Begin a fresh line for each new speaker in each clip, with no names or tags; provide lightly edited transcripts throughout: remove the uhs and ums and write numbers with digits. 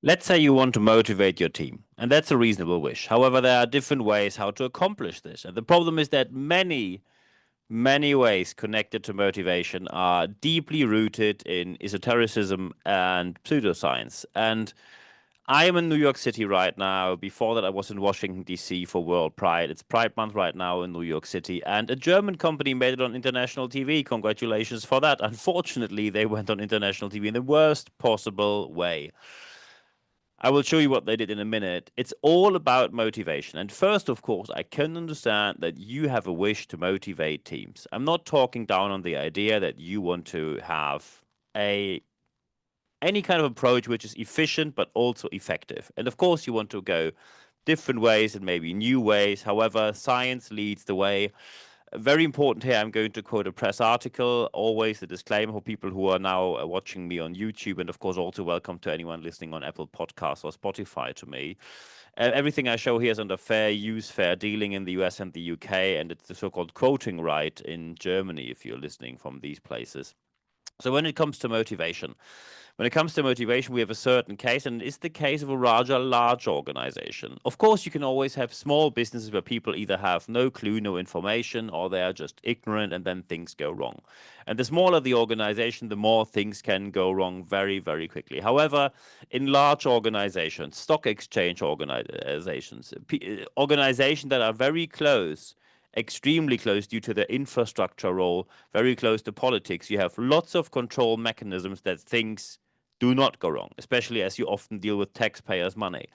Let's say you want to motivate your team, and that's a reasonable wish. However, there are different ways how to accomplish this. And the problem is that many ways connected to motivation are deeply rooted in esotericism and pseudoscience. And I am in New York City right now. Before that, I was in Washington, D.C. for World Pride. It's Pride Month right now in New York City. And a German company made it on international TV. Congratulations for that. Unfortunately, they went on international TV in the worst possible way. I will show you what they did in a minute. It's all about motivation. And first, of course, I can understand that you have a wish to motivate teams. I'm not talking down on the idea that you want to have a any kind of approach which is efficient but also effective. And of course, you want to go different ways and maybe new ways. However, science leads the way. Very important here, I'm going to quote a press article, always a disclaimer for people who are now watching me on YouTube, and of course also welcome to anyone listening on Apple Podcasts or Spotify to me. Everything I show here is under fair use, fair dealing in the US and the UK, and it's the so-called quoting right in Germany if you're listening from these places. So when it comes to motivation, we have a certain case, and it's the case of a rather large organization. Of course, you can always have small businesses where people either have no clue, no information, or they are just ignorant, and then things go wrong. And the smaller the organization, the more things can go wrong very, very quickly. However, in large organizations, stock exchange organizations, organizations that are very close, extremely close due to the infrastructure role, very close to politics. You have lots of control mechanisms that things do not go wrong, especially as you often deal with taxpayers' money.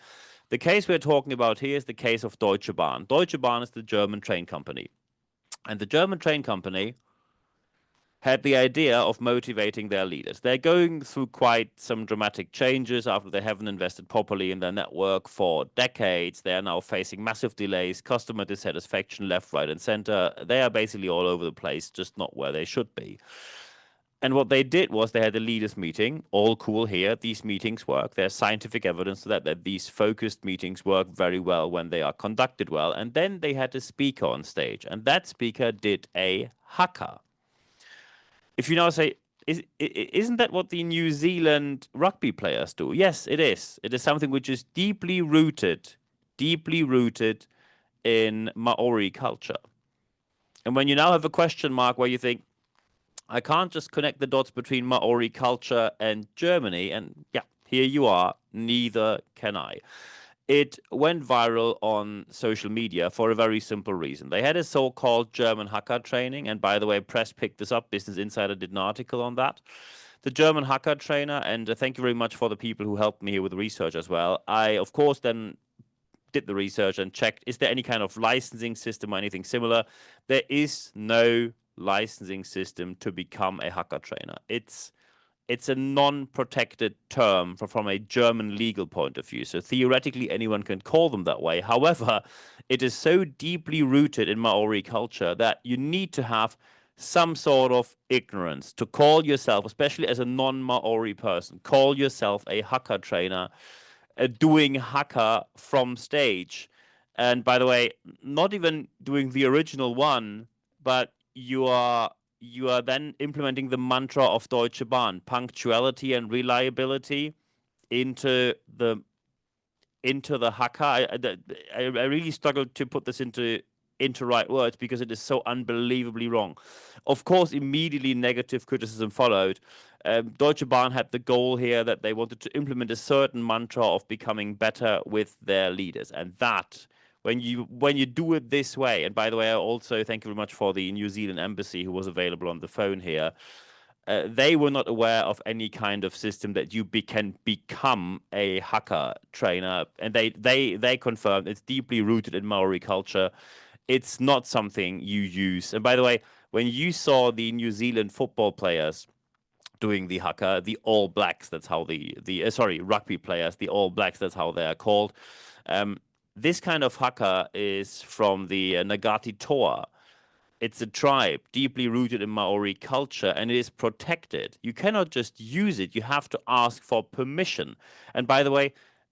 The case we're talking about here is the case of Deutsche Bahn. Deutsche Bahn is the German train company. And the German train company had the idea of motivating their leaders. They're going through quite some dramatic changes after they haven't invested properly in their network for decades. They are now facing massive delays, customer dissatisfaction left, right, and center. They are basically all over the place, just not where they should be. And what they did was they had a leaders meeting, all cool here. These meetings work. There's scientific evidence that these focused meetings work very well when they are conducted well. And then they had a speaker on stage, and that speaker did a haka. If you now say, isn't that what the New Zealand rugby players do? Yes, it is. It is something which is deeply rooted in Maori culture. And when you now have a question mark where you think, I can't just connect the dots between Maori culture and Germany, and yeah, here you are, neither can I. It went viral on social media for a very simple reason. They had a so-called German hacker training, and by the way, press picked this up. Business Insider did an article on that. The German hacker trainer, and thank you very much for the people who helped me here with research as well. I, of course, then did the research and checked, is there any kind of licensing system or anything similar? There is no licensing system to become a hacker trainer. It's a non-protected term from a German legal point of view. So theoretically, anyone can call them that way. However, it is so deeply rooted in Maori culture that you need to have some sort of ignorance to call yourself, especially as a non-Maori person, call yourself a haka trainer, doing haka from stage. And by the way, not even doing the original one, but you are then implementing the mantra of Deutsche Bahn, punctuality and reliability into the haka. I really struggled to put this into right words because it is so unbelievably wrong. Of course, immediately negative criticism followed. Deutsche Bahn had the goal here that they wanted to implement a certain mantra of becoming better with their leaders, and that when you do it this way, and by the way, I also thank you very much for the New Zealand embassy who was available on the phone here. They were not aware of any kind of system that you can become a hacker trainer, and they confirmed it's deeply rooted in Maori culture. It's not something you use. And by the way, when you saw the New Zealand football players doing the haka, the All Blacks, that's how the rugby players, the All Blacks, that's how they are called. This kind of haka is from the Ngāti Toa. It's a tribe deeply rooted in Maori culture, and it is protected. You cannot just use it. You have to ask for permission. And by the way,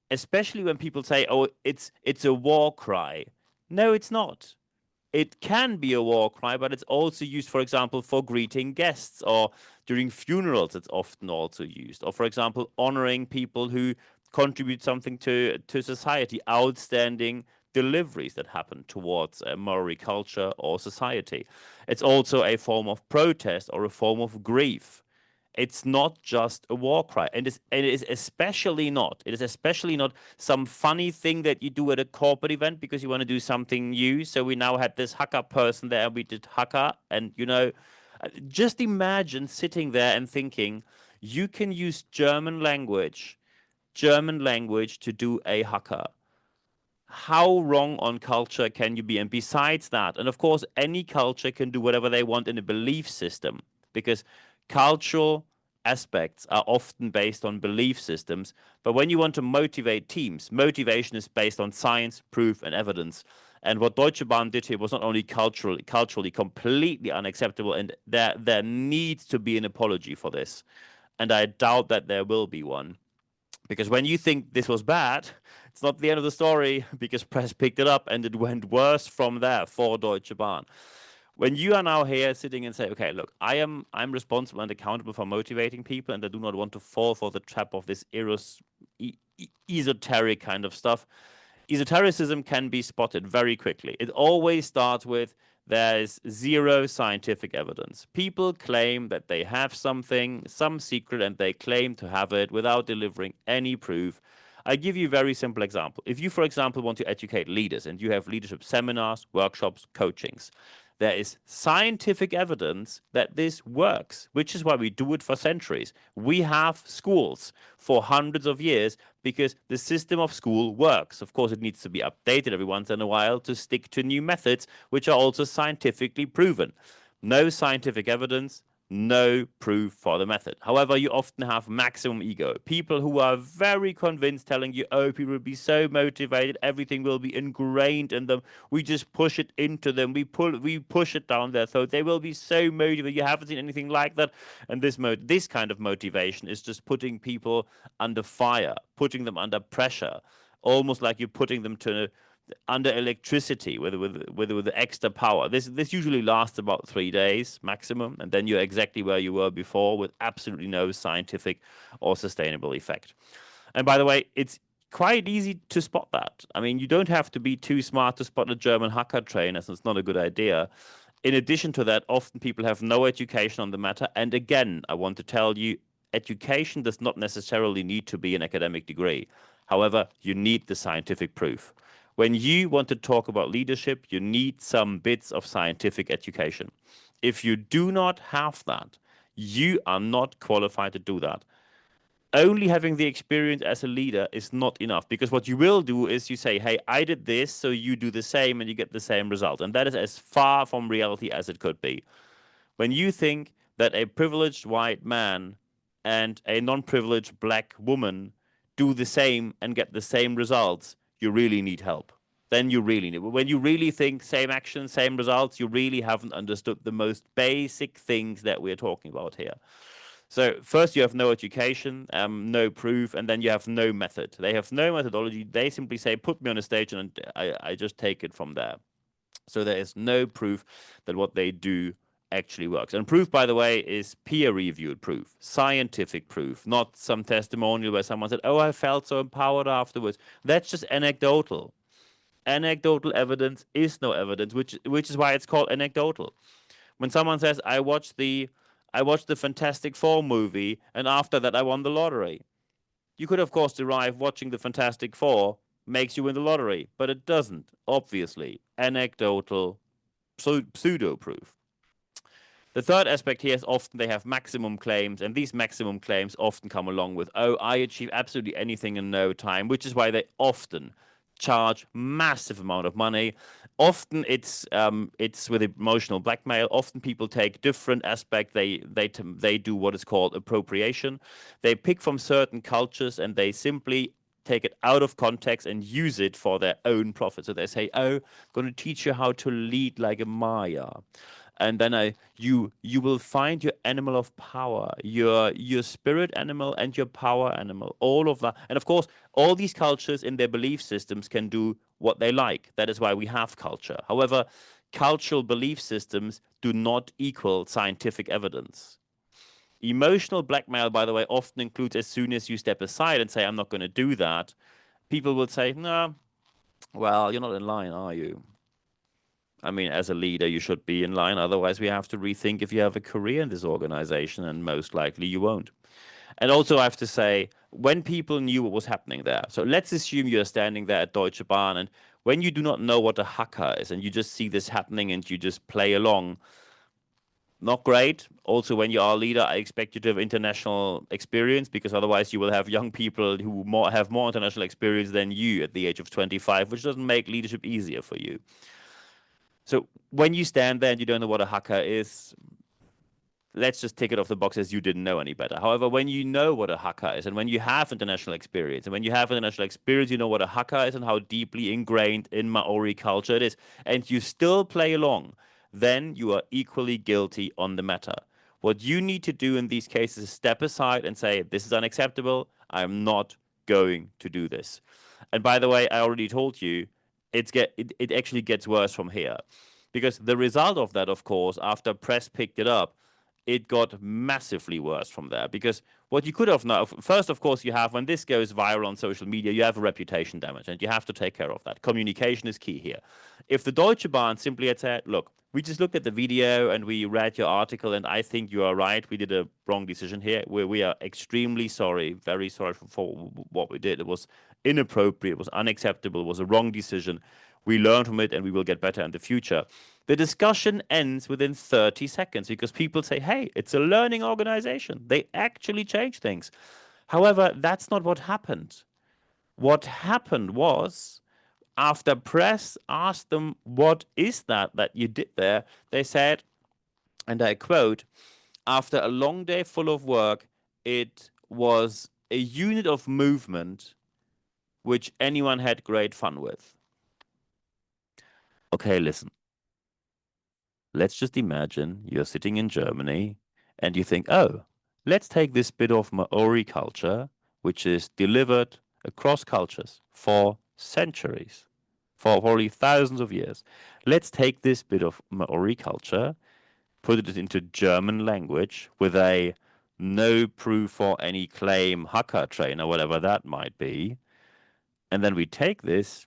especially when people say, "Oh, it's a war cry." No, it's not. It can be a war cry, but it's also used, for example, for greeting guests, or during funerals, it's often also used. Or, for example, honoring people who contribute something to society, outstanding deliveries that happen towards a moral culture or society. It's also a form of protest or a form of grief. It's not just a war cry, and it is especially not. It is especially not some funny thing that you do at a corporate event because you want to do something new. So we now had this Hakka person there, and we did Hakka, and just imagine sitting there and thinking you can use German language to do a Hakka. How wrong on culture can you be? And besides that, and of course, any culture can do whatever they want in a belief system because cultural aspects are often based on belief systems. But when you want to motivate teams, motivation is based on science, proof, and evidence. And what Deutsche Bahn did here was not only culturally completely unacceptable, and there needs to be an apology for this. And I doubt that there will be one. Because when you think this was bad, it's not the end of the story because press picked it up and it went worse from there for Deutsche Bahn. When you are now here sitting and say, okay, look, I'm responsible and accountable for motivating people, and I do not want to fall for the trap of this esoteric kind of stuff. Esotericism can be spotted very quickly. It always starts with there is zero scientific evidence. People claim that they have something, some secret, and they claim to have it without delivering any proof. I give you a very simple example. If you, for example, want to educate leaders and you have leadership seminars, workshops, coachings, there is scientific evidence that this works, which is why we do it for centuries. We have schools for hundreds of years because the system of school works. Of course, it needs to be updated every once in a while to stick to new methods, which are also scientifically proven. No scientific evidence, no proof for the method. However, you often have maximum ego. People who are very convinced telling you, oh, people will be so motivated, everything will be ingrained in them. We just push it into them. We push it down their throat. They will be so motivated. You haven't seen anything like that. And this kind of motivation is just putting people under fire, putting them under pressure, almost like you're putting them under electricity with extra power. This usually lasts about 3 days maximum, and then you're exactly where you were before with absolutely no scientific or sustainable effect. And by the way, it's quite easy to spot that. I mean, you don't have to be too smart to spot a German hacker train, as it's not a good idea. In addition to that, often people have no education on the matter. And again, I want to tell you, education does not necessarily need to be an academic degree. However, you need the scientific proof. When you want to talk about leadership, you need some bits of scientific education. If you do not have that, you are not qualified to do that. Only having the experience as a leader is not enough, because what you will do is you say, hey, I did this, so you do the same and you get the same result. And that is as far from reality as it could be. When you think that a privileged white man and a non-privileged black woman do the same and get the same results, you really need help. Then you really need. When you really think same action, same results, you really haven't understood the most basic things that we're talking about here. So first you have no education, no proof, and then you have no method. They have no methodology. They simply say, put me on a stage and I just take it from there. So there is no proof that what they do actually works. And proof, by the way, is peer-reviewed proof, scientific proof, not some testimonial where someone said, oh, I felt so empowered afterwards. That's just anecdotal. Anecdotal evidence is no evidence, which is why it's called anecdotal. When someone says, I watched the Fantastic Four movie, and after that I won the lottery. You could, of course, derive watching the Fantastic Four makes you win the lottery, but it doesn't, obviously. Anecdotal pseudo-proof. The third aspect here is often they have maximum claims, and these maximum claims often come along with, oh, I achieve absolutely anything in no time, which is why they often charge massive amount of money. Often it's with emotional blackmail. Often people take different aspects. They do what is called appropriation. They pick from certain cultures and they simply take it out of context and use it for their own profit. So they say, "Oh, I'm going to teach you how to lead like a Maya." And then you will find your animal of power, your spirit animal and your power animal, all of that. And of course, all these cultures in their belief systems can do what they like. That is why we have culture. However, cultural belief systems do not equal scientific evidence. Emotional blackmail, by the way, often includes as soon as you step aside and say, I'm not going to do that, people will say, no, well, you're not in line, are you? I mean, as a leader, you should be in line. Otherwise, we have to rethink if you have a career in this organization, and most likely you won't. And also, I have to say, when people knew what was happening there, so let's assume you're standing there at Deutsche Bahn, and when you do not know what a hacker is, and you just see this happening and you just play along, not great. Also, when you are a leader, I expect you to have international experience because otherwise you will have young people who have more international experience than you at the age of 25, which doesn't make leadership easier for you. So when you stand there and you don't know what a hacker is, let's just tick it off the box as you didn't know any better. However, when you know what a hacker is and when you have international experience, and when you have international experience, you know what a hacker is and how deeply ingrained in Maori culture it is, and you still play along, then you are equally guilty on the matter. What you need to do in these cases is step aside and say, this is unacceptable. I'm not going to do this. And by the way, I already told you, it actually gets worse from here. Because the result of that, of course, after press picked it up, it got massively worse from there. Because what you could have now, first, of course, you have, when this goes viral on social media, you have a reputation damage, and you have to take care of that. Communication is key here. If the Deutsche Bahn simply had said, look, we just looked at the video and we read your article, and I think you are right. We did a wrong decision here. We are extremely sorry, very sorry for what we did. It was inappropriate, it was unacceptable, it was a wrong decision. We learned from it and we will get better in the future. The discussion ends within 30 seconds because people say, hey, it's a learning organization. They actually change things. However, that's not what happened. What happened was, after press asked them, what is that you did there? They said, and I quote, after a long day full of work, it was a unit of movement which anyone had great fun with. Okay, listen. Let's just imagine you're sitting in Germany and you think, oh, let's take this bit of Maori culture, which is delivered across cultures for centuries, for probably thousands of years. Let's take this bit of Maori culture, put it into German language with a no proof or any claim Hakka trainer, whatever that might be. And then we take this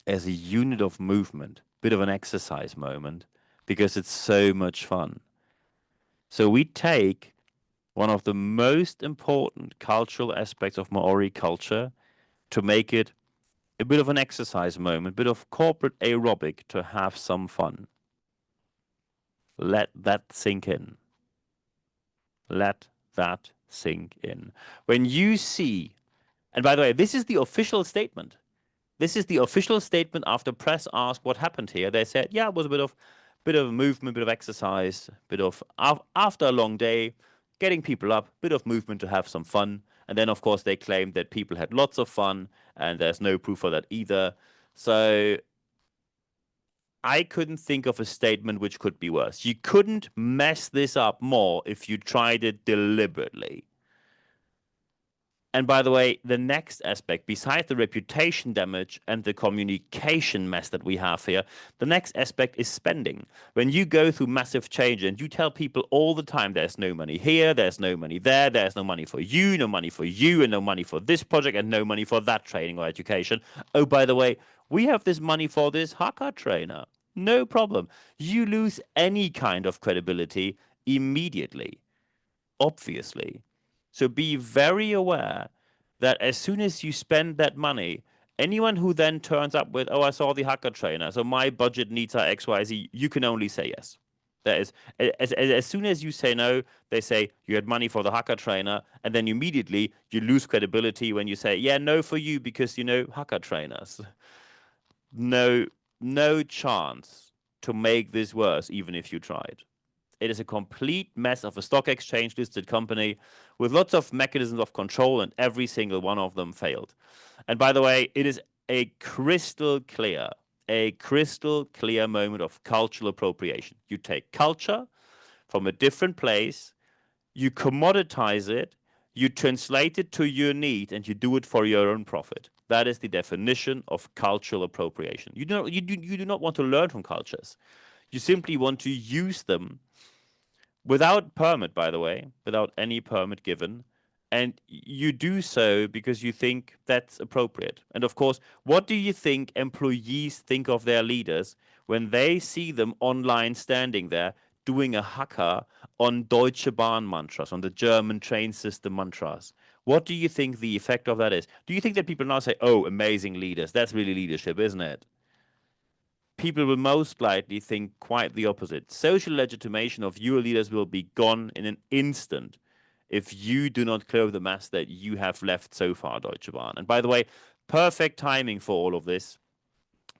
as a unit of movement, bit of an exercise moment, because it's so much fun. So we take one of the most important cultural aspects of Maori culture to make it a bit of an exercise moment, a bit of corporate aerobic to have some fun. Let that sink in. Let that sink in. When you see, and by the way, this is the official statement. This is the official statement after press asked what happened here. They said, yeah, it was a bit of movement, bit of exercise, bit of after a long day, getting people up, bit of movement to have some fun. And then, of course, they claimed that people had lots of fun, and there's no proof of that either. So I couldn't think of a statement which could be worse. You couldn't mess this up more if you tried it deliberately. And by the way, the next aspect, besides the reputation damage and the communication mess that we have here, the next aspect is spending. When you go through massive change and you tell people all the time there's no money here, there's no money there, there's no money for you, no money for you, and no money for this project, and no money for that training or education. Oh, by the way, we have this money for this Hakka trainer. No problem. You lose any kind of credibility immediately, obviously. So be very aware that as soon as you spend that money, anyone who then turns up with, oh, I saw the hacker trainer, so my budget needs are XYZ, you can only say yes. That is, as soon as you say no, they say you had money for the hacker trainer, and then immediately you lose credibility when you say, yeah, no for you because, hacker trainers. No, no chance to make this worse, even if you tried. It is a complete mess of a stock exchange listed company with lots of mechanisms of control, and every single one of them failed. And by the way, it is a crystal clear moment of cultural appropriation. You take culture from a different place, you commoditize it, you translate it to your need, and you do it for your own profit. That is the definition of cultural appropriation. You do not want to learn from cultures. You simply want to use them without permit, by the way, without any permit given. And you do so because you think that's appropriate. And of course, what do you think employees think of their leaders when they see them online standing there doing a haka on Deutsche Bahn mantras, on the German train system mantras? What do you think the effect of that is? Do you think that people now say, oh, amazing leaders? That's really leadership, isn't it? People will most likely think quite the opposite. Social legitimation of your leaders will be gone in an instant if you do not clear the mess that you have left so far, Deutsche Bahn. And by the way, perfect timing for all of this.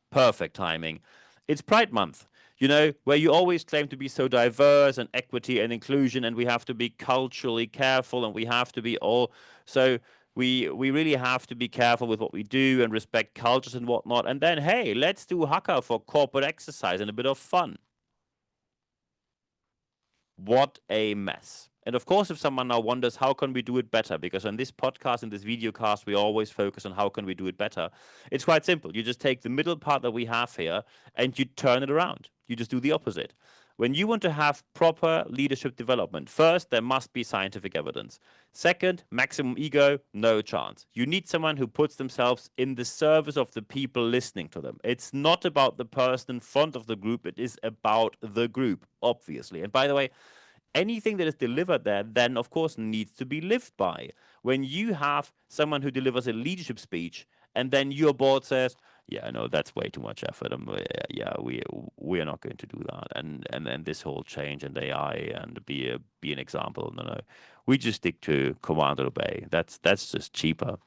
Perfect timing. It's Pride Month, where you always claim to be so diverse and equity and inclusion, and we have to be culturally careful, and we have to be all so we really have to be careful with what we do and respect cultures and whatnot. And then, hey, let's do haka for corporate exercise and a bit of fun. What a mess. And of course, if someone now wonders, how can we do it better? Because on this podcast, in this videocast, we always focus on how can we do it better. It's quite simple. You just take the middle part that we have here and you turn it around. You just do the opposite. When you want to have proper leadership development, first, there must be scientific evidence. Second, maximum ego, no chance. You need someone who puts themselves in the service of the people listening to them. It's not about the person in front of the group, it is about the group, obviously. And by the way, anything that is delivered there then of course needs to be lived by. When you have someone who delivers a leadership speech and then your board says, yeah, no, that's way too much effort, yeah, we are not going to do that, and then this whole change and AI and be an example, no, we just stick to command and obey. That's just cheaper.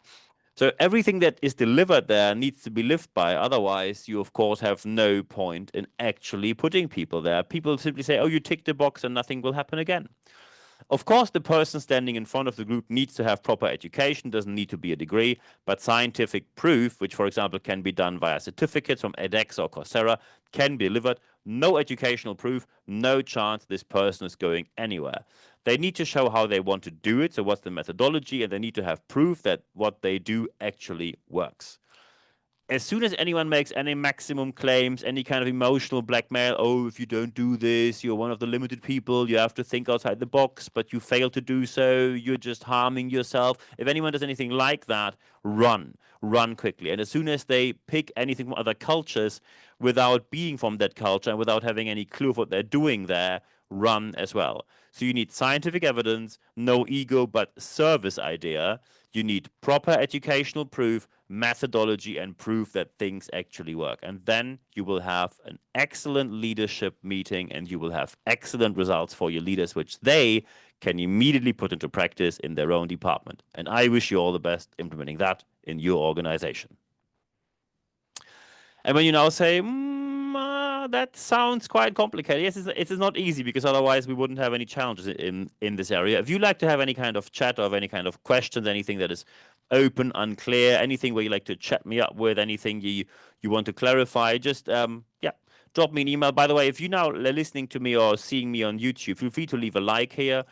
So everything that is delivered there needs to be lived by. Otherwise, you of course have no point in actually putting people there. People simply say, oh, you tick the box and nothing will happen again. Of course, the person standing in front of the group needs to have proper education, doesn't need to be a degree, but scientific proof, which, for example, can be done via certificates from edX or Coursera, can be delivered. No educational proof, no chance this person is going anywhere. They need to show how they want to do it, so what's the methodology, and they need to have proof that what they do actually works. As soon as anyone makes any maximum claims, any kind of emotional blackmail, oh, if you don't do this, you're one of the limited people, you have to think outside the box, but you fail to do so, you're just harming yourself. If anyone does anything like that, run quickly. And as soon as they pick anything from other cultures without being from that culture and without having any clue of what they're doing there, run as well. So you need scientific evidence, no ego, but service idea. You need proper educational proof, methodology, and proof that things actually work. And then you will have an excellent leadership meeting and you will have excellent results for your leaders, which they can immediately put into practice in their own department. And I wish you all the best implementing that in your organization. And when you now say, that sounds quite complicated. Yes, it is not easy because otherwise we wouldn't have any challenges in this area. If you like to have any kind of chat or any kind of questions, anything that is open, unclear, anything where you like to chat me up with, anything you want to clarify, just drop me an email. By the way, if you now are listening to me or seeing me on YouTube, feel free to leave a like here.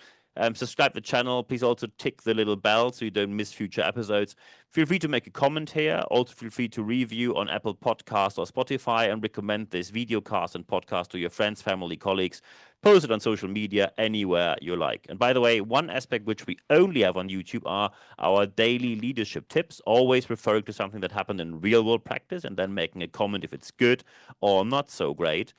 Subscribe to the channel. Please also tick the little bell so you don't miss future episodes. Feel free to make a comment here. Also, feel free to review on Apple Podcasts or Spotify and recommend this videocast and podcast to your friends, family, colleagues. Post it on social media, anywhere you like. And by the way, one aspect which we only have on YouTube are our daily leadership tips, always referring to something that happened in real world practice and then making a comment if it's good or not so great.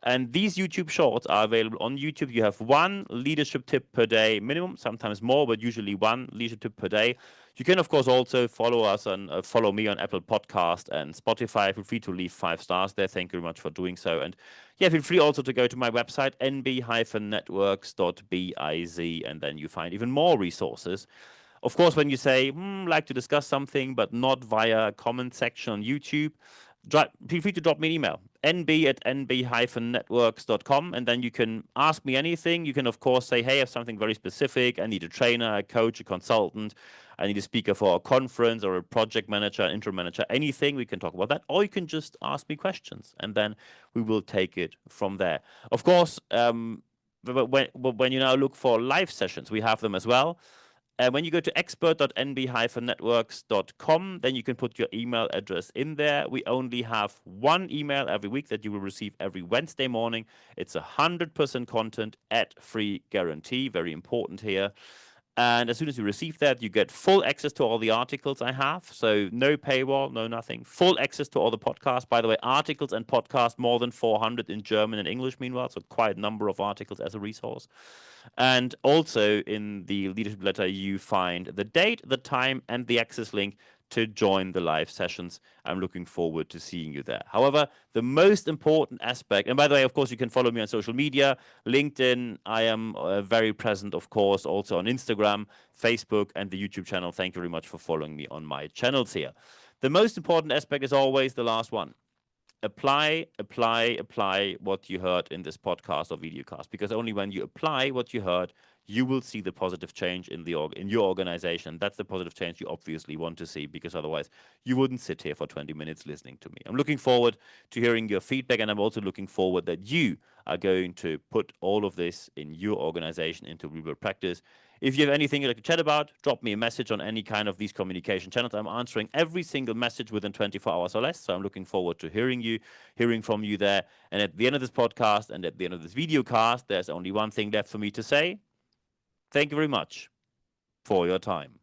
And these YouTube shorts are available on YouTube. You have one leadership tip per day minimum, sometimes more, but usually one leadership tip per day. You can, of course, also follow us and follow me on Apple Podcast and Spotify. Feel free to leave 5 stars there. Thank you very much for doing so. And yeah, feel free also to go to my website, nb-networks.biz, and then you find even more resources. Of course, when you say, like to discuss something, but not via comment section on YouTube, feel free to drop me an email, nb@nb-networks.com, and then you can ask me anything. You can, of course, say, hey, I have something very specific. I need a trainer, a coach, a consultant. I need a speaker for a conference or a project manager, an interim manager, anything. We can talk about that. Or you can just ask me questions, and then we will take it from there. Of course, when you now look for live sessions, we have them as well. When you go to expert.nb-networks.com, then you can put your email address in there. We only have one email every week that you will receive every Wednesday morning. It's 100% content at free guarantee. Very important here. And as soon as you receive that, you get full access to all the articles I have. So no paywall, no nothing. Full access to all the podcasts. By the way, articles and podcasts, more than 400 in German and English, meanwhile. So quite a number of articles as a resource. And also in the leadership letter, you find the date, the time, and the access link to join the live sessions. I'm looking forward to seeing you there. However, the most important aspect, and by the way, of course, you can follow me on social media, LinkedIn. I am very present, of course, also on Instagram, Facebook, and the YouTube channel. Thank you very much for following me on my channels here. The most important aspect is always the last one. Apply what you heard in this podcast or videocast, because only when you apply what you heard, you will see the positive change in your organization. That's the positive change you obviously want to see, because otherwise you wouldn't sit here for 20 minutes listening to me. I'm looking forward to hearing your feedback, and I'm also looking forward that you are going to put all of this in your organization into real practice. If you have anything you'd like to chat about, drop me a message on any kind of these communication channels. I'm answering every single message within 24 hours or less. So I'm looking forward to hearing from you there. And at the end of this podcast and at the end of this video cast, there's only one thing left for me to say. Thank you very much for your time.